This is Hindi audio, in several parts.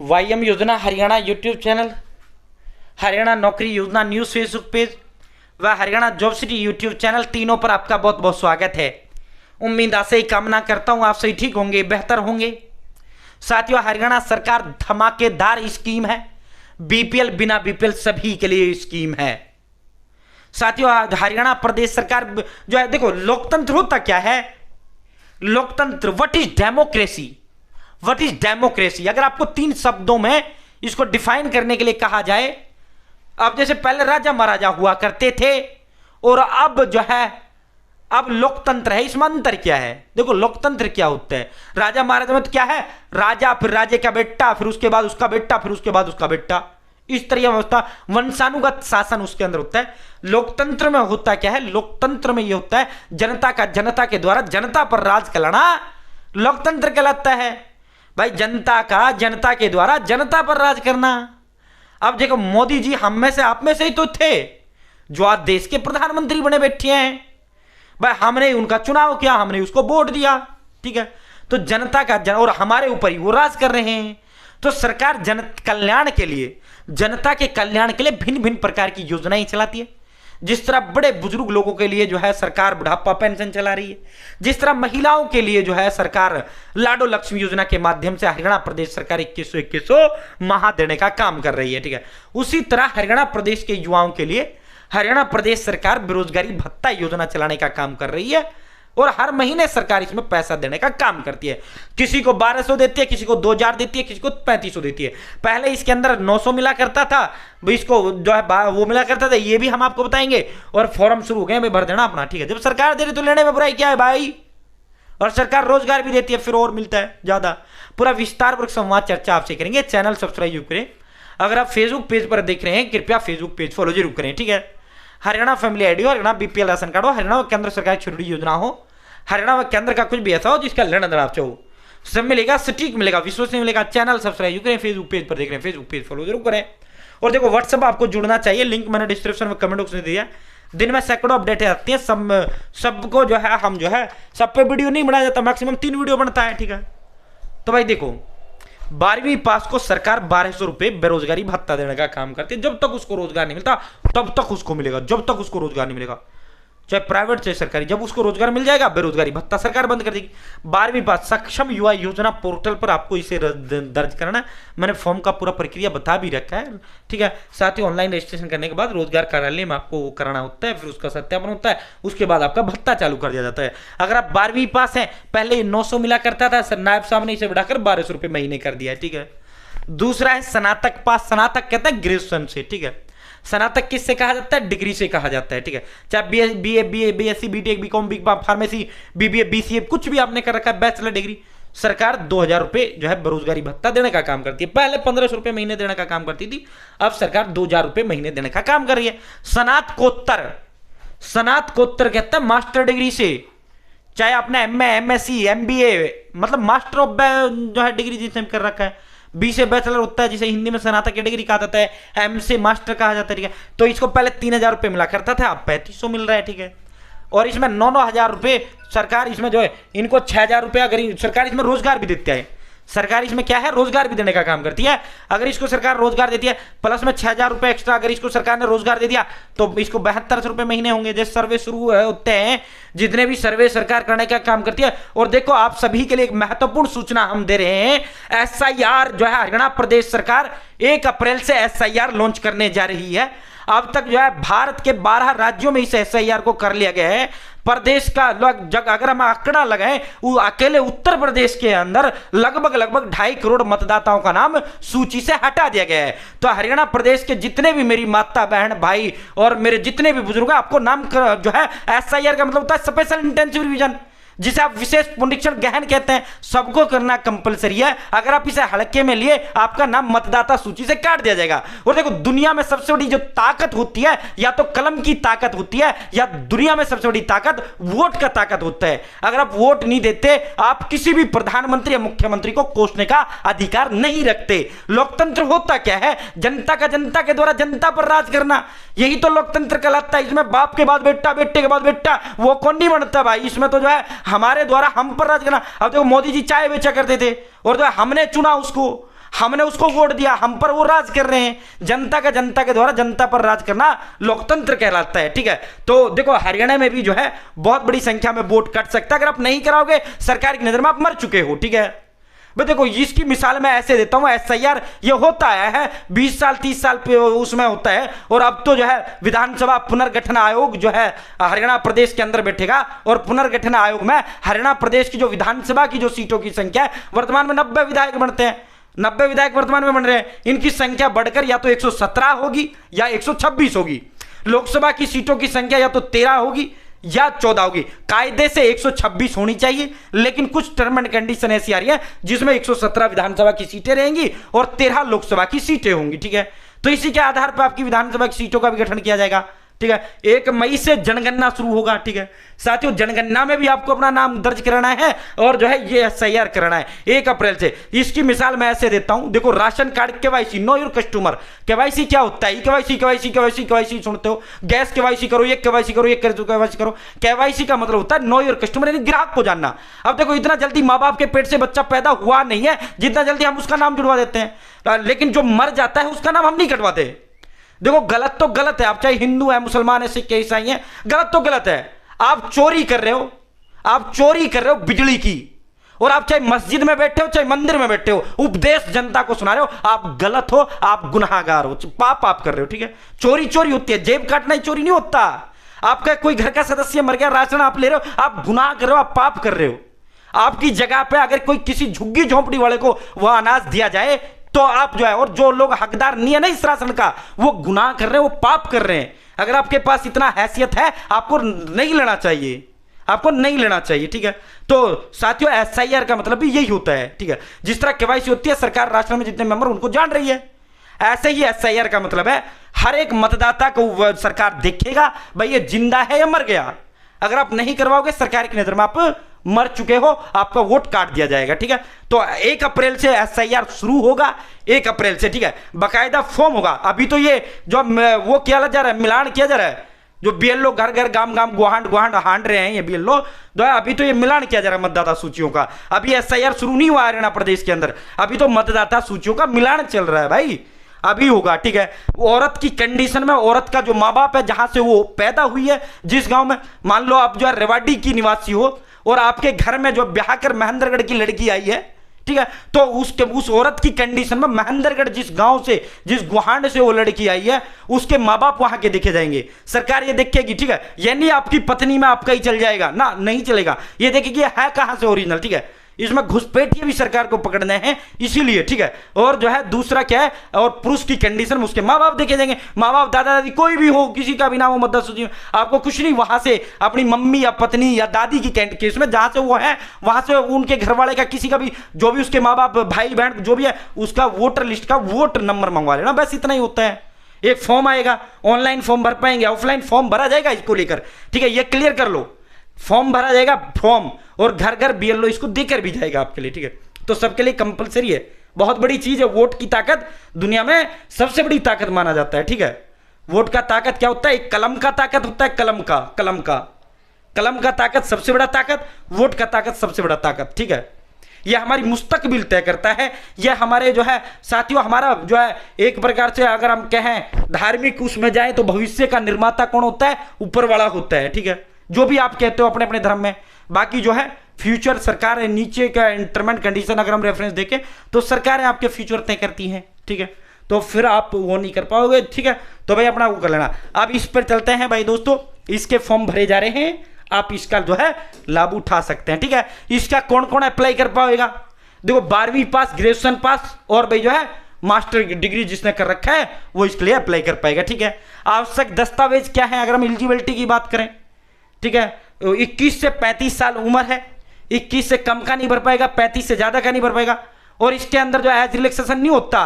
वाईएम योजना हरियाणा यूट्यूब चैनल, हरियाणा नौकरी योजना न्यूज़ फेसबुक पेज व Haryana job city YouTube channel, तीनों पर आपका बहुत बहुत स्वागत है। उम्मीद आशा ही कामना करता हूं आप सही ठीक होंगे, बेहतर होंगे। साथियों, हरियाणा सरकार धमाकेदार स्कीम है। बीपीएल बिना बीपीएल सभी के लिए स्कीम है। साथियों, हरियाणा प्रदेश सरकार जो है, देखो लोकतंत्र होता क्या है? लोकतंत्र, what is democracy? What is democracy? अगर आपको 3 शब्दों में इसको डिफाइन करने के लिए कहा जाए, अब जैसे पहले राजा महाराजा हुआ करते थे और अब जो है अब लोकतंत्र है, इसमें अंतर क्या है? देखो लोकतंत्र क्या होता है, राजा महाराजा में तो क्या है, राजा फिर राजे का बेटा फिर उसके बाद उसका बेटा फिर उसके बाद उसका बेटा, इस तरह व्यवस्था, वंशानुगत शासन उसके अंदर होता है। लोकतंत्र में होता क्या है? लोकतंत्र में यह होता है जनता का जनता के द्वारा जनता पर राज करना लोकतंत्र कहलाता है। भाई, जनता का जनता के द्वारा जनता पर राज करना। अब देखो, मोदी जी हम में से आप में से ही तो थे जो आज देश के प्रधानमंत्री बने बैठे हैं। भाई, हमने उनका चुनाव किया, हमने उसको वोट दिया, ठीक है? तो जनता का और हमारे ऊपर ही वो राज कर रहे हैं। तो सरकार जन कल्याण के लिए, जनता के कल्याण के लिए भिन्न भिन्न प्रकार की योजनाएं चलाती है। जिस तरह बड़े बुजुर्ग लोगों के लिए जो है सरकार बुढ़ापा पेंशन चला रही है, जिस तरह महिलाओं के लिए जो है सरकार लाडो लक्ष्मी योजना के माध्यम से हरियाणा प्रदेश सरकार 2100 माह देने का काम कर रही है, ठीक है? उसी तरह हरियाणा प्रदेश के युवाओं के लिए हरियाणा प्रदेश सरकार बेरोजगारी भत्ता योजना चलाने का काम कर रही है और हर महीने सरकार इसमें पैसा देने का काम करती है। किसी को 1200 देती है, किसी को 2000 देती है, किसी को 3500 देती है। पहले इसके अंदर 900 मिला करता था, इसको जो है वो मिला करता था, ये भी हम आपको बताएंगे। और फॉर्म शुरू हो गए, भर देना अपना, ठीक है? जब सरकार दे रही तो लेने में बुराई क्या है भाई? और सरकार रोजगार भी देती है, फिर और मिलता है ज्यादा। पूरा विस्तारपूर्वक संवाद चर्चा आपसे करेंगे। चैनल सब्सक्राइब करें। अगर आप फेसबुक पेज पर देख रहे हैं, कृपया फेसबुक पेज फॉलो जरूर करें, ठीक है? हरियाणा फैमिली आईडी हो, हरियाणा बीपीएल राशन कार्ड हो, हरियाणा व केंद्र सरकार की छोटी योजना हो, हरियाणा व केंद्र का कुछ भी ऐसा हो जिसका लेना देना आप चाहो, सब मिलेगा, सटीक मिलेगा, विश्वसनीय मिलेगा। चैनल सब्सक्राइब करें, फेसबुक पेज पर देख रहे हैं, फेसबुक पेज फॉलो जरूर करें। और देखो, व्हाट्सएप आपको जुड़ना चाहिए, लिंक मैंने डिस्क्रिप्शन में कमेंट बॉक्स में दिया। दिन में सैकड़ों अपडेट आती है, सबको जो है हम जो है सब पे वीडियो नहीं बनाया जाता, मैक्सिमम 3 वीडियो बनता है, ठीक है? तो भाई देखो, 12वीं पास को सरकार 1200 रुपए बेरोजगारी भत्ता देने का काम करती है। जब तक उसको रोजगार नहीं मिलता तब तक उसको मिलेगा, जब तक उसको रोजगार नहीं मिलेगा, चाहे प्राइवेट चाहे सरकारी। जब उसको रोजगार मिल जाएगा, बेरोजगारी भत्ता सरकार बंद कर देगी। 12वीं पास सक्षम युवा योजना पोर्टल पर आपको इसे दर्ज करना है। मैंने फॉर्म का पूरा प्रक्रिया बता भी रखा है, ठीक है? साथ ही ऑनलाइन रजिस्ट्रेशन करने के बाद रोजगार कार्यालय में आपको वो कराना होता है, फिर उसका सत्यापन होता है, उसके बाद आपका भत्ता चालू कर दिया जाता है। अगर आप 12वीं पास हैं, पहले 900 मिला करता था, सर नायब साहब ने इसे बढ़ाकर 1200 रुपये महीने कर दिया है, ठीक है? दूसरा है स्नातक पास। स्नातक कहते हैं ग्रेजुएशन से, ठीक है? स्नातक किससे कहा जाता है? डिग्री से कहा जाता है, ठीक है? चाहे BSc, BTech, BCom, pharmacy, BBA, BCA, कुछ भी आपने कर रखा है, बैचलर डिग्री, सरकार 2000 रुपए जो है बेरोजगारी भत्ता देने का काम करती है। पहले 1500 रुपए महीने देने का काम करती थी, अब सरकार 2000 रुपए महीने देने का काम कर रही है। स्नातकोत्तर, स्नातकोत्तर कहते हैं मास्टर डिग्री से, चाहे आपने एमए, एमएससी, एमबीए, मतलब मास्टर ऑफ जो है डिग्री जिसने कर रखा है। बी से बैचलर होता है, जिसे हिंदी में स्नातक की डिग्री कहा जाता है। एम से मास्टर कहा जाता है, ठीक है? तो इसको पहले 3000 रुपये मिला करता था, अब 3500 मिल रहा है, ठीक है? और इसमें 9 हजार रुपये सरकार इसमें जो है इनको 6000 रुपये, अगर सरकार इसमें रोजगार भी देती है, सरकार इसमें क्या है, रोजगार भी देने का काम करती है। अगर इसको सरकार रोजगार देती है प्लस में 6000 रुपये एक्स्ट्रा, अगर इसको सरकार ने रोजगार दे दिया तो इसको 7200 रुपये महीने होंगे। जैसे सर्वे शुरू होते हैं, जितने भी सर्वे सरकार करने का काम करती है। और देखो, आप सभी के लिए एक महत्वपूर्ण सूचना हम दे रहे हैं। एसआईआर जो है, हरियाणा प्रदेश सरकार 1 अप्रैल से एसआईआर लॉन्च करने जा रही है। अब तक जो है भारत के 12 राज्यों में इस एसआईआर को कर लिया गया है। प्रदेश का अगर हम आंकड़ा लगाएं, वो अकेले उत्तर प्रदेश के अंदर लगभग 2.5 करोड़ मतदाताओं का नाम सूची से हटा दिया गया है। तो हरियाणा प्रदेश के जितने भी मेरी माता बहन भाई और मेरे जितने भी बुजुर्ग हैं, आपको नाम जो है एसआईआर का मतलब होता है स्पेशल इंटेंसिव रिवीजन, जिसे आप विशेष पुनरीक्षण गहन कहते हैं, सबको करना कंपलसरी है। अगर आप इसे हल्के में लिए, आपका नाम मतदाता सूची से काट दिया जाएगा। और देखो, दुनिया में सबसे बड़ी जो ताकत होती है, या तो कलम की ताकत होती है, या दुनिया में सबसे बड़ी ताकत वोट का ताकत होता है। अगर आप वोट नहीं देते, आप किसी भी प्रधानमंत्री या मुख्यमंत्री को कोसने का अधिकार नहीं रखते। लोकतंत्र होता क्या है? जनता का जनता के द्वारा जनता पर राज करना, यही तो लोकतंत्र कहलाता है। इसमें बाप के बाद बेटा, बेटे के बाद बेटा, वो कौन नहीं बनता भाई? इसमें तो जो है हमारे द्वारा हम पर राज करना। अब देखो, मोदी जी चाय बेचा करते थे और जो हमने चुना उसको, हमने उसको वोट दिया, हम पर वो राज कर रहे हैं। जनता का जनता के द्वारा जनता पर राज करना लोकतंत्र कहलाता है, ठीक है। तो देखो हरियाणा में भी जो है बहुत बड़ी संख्या में वोट कट सकता है। अगर आप नहीं कराओगे सरकार की नजर में आप मर चुके हो, ठीक है। भाई देखो इसकी मिसाल मैं ऐसे देता हूं, एसआईआर ये होता है 20 साल 30 साल पे उसमें होता है, और अब तो जो है विधानसभा पुनर्गठन आयोग जो है हरियाणा प्रदेश के अंदर बैठेगा, और पुनर्गठन आयोग में हरियाणा प्रदेश की जो विधानसभा की जो सीटों की संख्या है, वर्तमान में 90 विधायक बनते हैं, 90 विधायक वर्तमान में बन रहे हैं। इनकी संख्या बढ़कर या तो 117 होगी या 126 होगी। लोकसभा की सीटों की संख्या या तो 13 होगी या 14 होगी। कायदे से 126 होनी चाहिए, लेकिन कुछ टर्म एंड कंडीशन ऐसी आ रही है जिसमें 117 विधानसभा की सीटें रहेंगी और 13 लोकसभा की सीटें होंगी, ठीक है। तो इसी के आधार पर आपकी विधानसभा की सीटों का भी गठन किया जाएगा, ठीक है। 1 मई से जनगणना शुरू होगा, ठीक है। साथियों जनगणना में भी आपको अपना नाम दर्ज कराना है और जो है ये एसआईआर कराना है 1 अप्रैल से। इसकी मिसाल मैं ऐसे देता हूं, देखो ration card KYC, know your customer KYC क्या होता है? केवाईसी केवाईसी केवाईसी केवाईसी सुनते हो, गैस केवाईसी करो, ये केवाईसी करो, ये केवाईसी करो। केवाईसी का मतलब होता है नो योर कस्टमर, यानी ग्राहक को जानना। अब देखो इतना जल्दी माँ बाप के पेट से बच्चा पैदा हुआ नहीं है जितना जल्दी हम उसका नाम जुड़वा देते हैं, लेकिन जो मर जाता है उसका नाम हम नहीं कटवाते। देखो गलत तो गलत है, आप चाहे हिंदू है, मुसलमान है, सिख है, ईसाई है, गलत तो गलत है। आप चोरी कर रहे हो, आप चोरी कर रहे हो बिजली की, और आप चाहे मस्जिद में बैठे हो चाहे मंदिर में बैठे हो, उपदेश जनता को सुना रहे हो, आप गलत हो, आप गुनाहगार हो, पाप आप कर रहे हो, ठीक है। चोरी चोरी होती है, जेब काटना ही चोरी नहीं होता। आपका कोई घर का सदस्य मर गया, राशन आप ले रहे हो, आप गुनाह कर रहे हो, आप पाप कर रहे हो। आपकी जगह पे अगर कोई किसी झुग्गी झोंपड़ी वाले को वह अनाज दिया जाए तो आप जो है, और जो लोग हकदार नहीं है ना इस राशन का, वो गुनाह कर रहे हैं, वो पाप कर रहे हैं। अगर आपके पास इतना हैसियत है आपको नहीं लेना चाहिए, आपको नहीं लेना चाहिए, ठीक है। तो साथियों एसआईआर का मतलब भी यही होता है, ठीक है। जिस तरह केवाईसी होती है, सरकार राष्ट्र में जितने मेंबर उनको जान रही है, ऐसे ही एसआईआर का मतलब है हर एक मतदाता को सरकार देखेगा भाई ये जिंदा है या मर गया। अगर आप नहीं करवाओगे सरकार की नजर में आप मर चुके हो, आपका वोट काट दिया जाएगा, ठीक है। तो 1 अप्रैल से एसआईआर शुरू होगा, 1 अप्रैल से, ठीक है। बाकायदा फॉर्म होगा। अभी तो ये जो वो किया जा रहा है, मिलान किया जा रहा है, जो बीएलओ घर घर गांव गांव गुहांड हांड रहे हैं ये बीएलओ, तो अभी तो ये मिलान किया जा रहा है मतदाता सूचियों का। अभी एसआईआर शुरू नहीं हुआ हरियाणा प्रदेश के अंदर, अभी तो मतदाता सूचियों का मिलान चल रहा है भाई, अभी होगा, ठीक है। औरत की कंडीशन में, औरत का जो माँ बाप है जहां से वो पैदा हुई है, जिस गांव में, मान लो आप जो है रेवाड़ी की निवासी हो और आपके घर में जो ब्याह कर महेंद्रगढ़ की लड़की आई है, ठीक है, तो उस औरत की कंडीशन में महेंद्रगढ़ जिस गांव से, जिस गुहांड से वो लड़की आई है, उसके माँ बाप वहां के देखे जाएंगे, सरकार ये देखेगी, ठीक है। यानी आपकी पत्नी में आपका ही चल जाएगा ना, नहीं चलेगा, ये देखेगी है कहां से ओरिजिनल, ठीक है। इसमें घुसपैठिए भी सरकार को पकड़ने हैं इसीलिए, ठीक है। और जो है दूसरा क्या है, और पुरुष की कंडीशन में उसके माँ बाप देखे जाएंगे, माँ बाप दादा दादी कोई भी हो, किसी का भी नाम हो मतदाता सूची में, आपको कुछ नहीं, वहां से अपनी मम्मी या पत्नी या दादी की केस में जहां से वो है वहां से उनके घर वाले का, किसी का भी, जो भी उसके माँ बाप भाई बहन जो भी है, उसका वोटर लिस्ट का वोट नंबर मंगवा लेना, बस इतना ही होता है। एक फॉर्म आएगा, ऑनलाइन फॉर्म भर पाएंगे, ऑफलाइन फॉर्म भरा जाएगा इसको लेकर, ठीक है, ये क्लियर कर लो। फॉर्म भरा जाएगा, फॉर्म, और घर घर बीएलओ इसको देकर भी जाएगा आपके लिए, ठीक है। तो सबके लिए कंपलसरी है, बहुत बड़ी चीज है। वोट की ताकत दुनिया में सबसे बड़ी ताकत माना जाता है, ठीक है। वोट का ताकत क्या होता है? एक कलम का ताकत होता है, कलम का ताकत सबसे बड़ा ताकत, वोट का ताकत सबसे बड़ा ताकत, ठीक है। यह हमारी मुस्तकबिल तय करता है। यह हमारे जो है साथियों, हमारा जो है एक प्रकार से अगर हम कहें धार्मिक उसमें जाए तो भविष्य का निर्माता कौन होता है? ऊपर वाला होता है, ठीक है। जो भी आप कहते हो अपने अपने धर्म में, बाकी जो है फ्यूचर सरकार है, नीचे का टर्म एंड कंडीशन अगर हम रेफरेंस देखें तो सरकारें आपके फ्यूचर तय करती हैं, ठीक है। तो फिर आप वो नहीं कर पाओगे, ठीक है। तो भाई अपना वो कर लेना। अब इस पर चलते हैं भाई दोस्तों, इसके फॉर्म भरे जा रहे हैं, आप इसका जो है लाभ उठा सकते हैं, ठीक है। इसका कौन कौन अप्लाई कर पाएगा? देखो 12वीं पास, ग्रेजुएशन पास, और भाई जो है मास्टर डिग्री जिसने कर रखा है वो इसके लिए अप्लाई कर पाएगा, ठीक है। आवश्यक दस्तावेज क्या है अगर हम एलिजिबिलिटी की बात करें, ठीक है। 21 से 35 साल उम्र है, 21 से कम का नहीं भर पाएगा, 35 से ज्यादा का नहीं भर पाएगा। और इसके अंदर जो एज रिलैक्सेशन नहीं होता,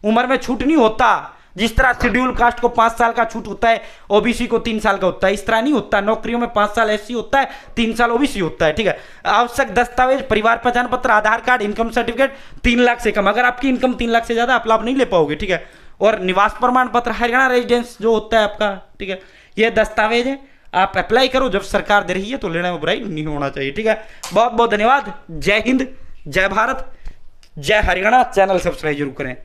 उम्र में छूट नहीं होता। जिस तरह शेड्यूल कास्ट को 5 साल का छूट होता है, ओबीसी को 3 साल का होता है, इस तरह नहीं होता। नौकरियों में 5 साल एससी होता है, 3 साल ओबीसी होता है, ठीक है। आवश्यक दस्तावेज परिवार पहचान पत्र, आधार कार्ड, इनकम सर्टिफिकेट 3 लाख से कम। अगर आपकी इनकम 3 लाख से ज्यादा आप लाभ नहीं ले पाओगे, ठीक है। और निवास प्रमाण पत्र, हरियाणा रेजिडेंस जो होता है आपका, ठीक है। यह दस्तावेज है, आप अप्लाई करो, जब सरकार दे रही है तो लेने में बुराई नहीं होना चाहिए, ठीक है। बहुत बहुत धन्यवाद। जय हिंद, जय भारत। जय हरियाणा। चैनल सब्सक्राइब जरूर करें।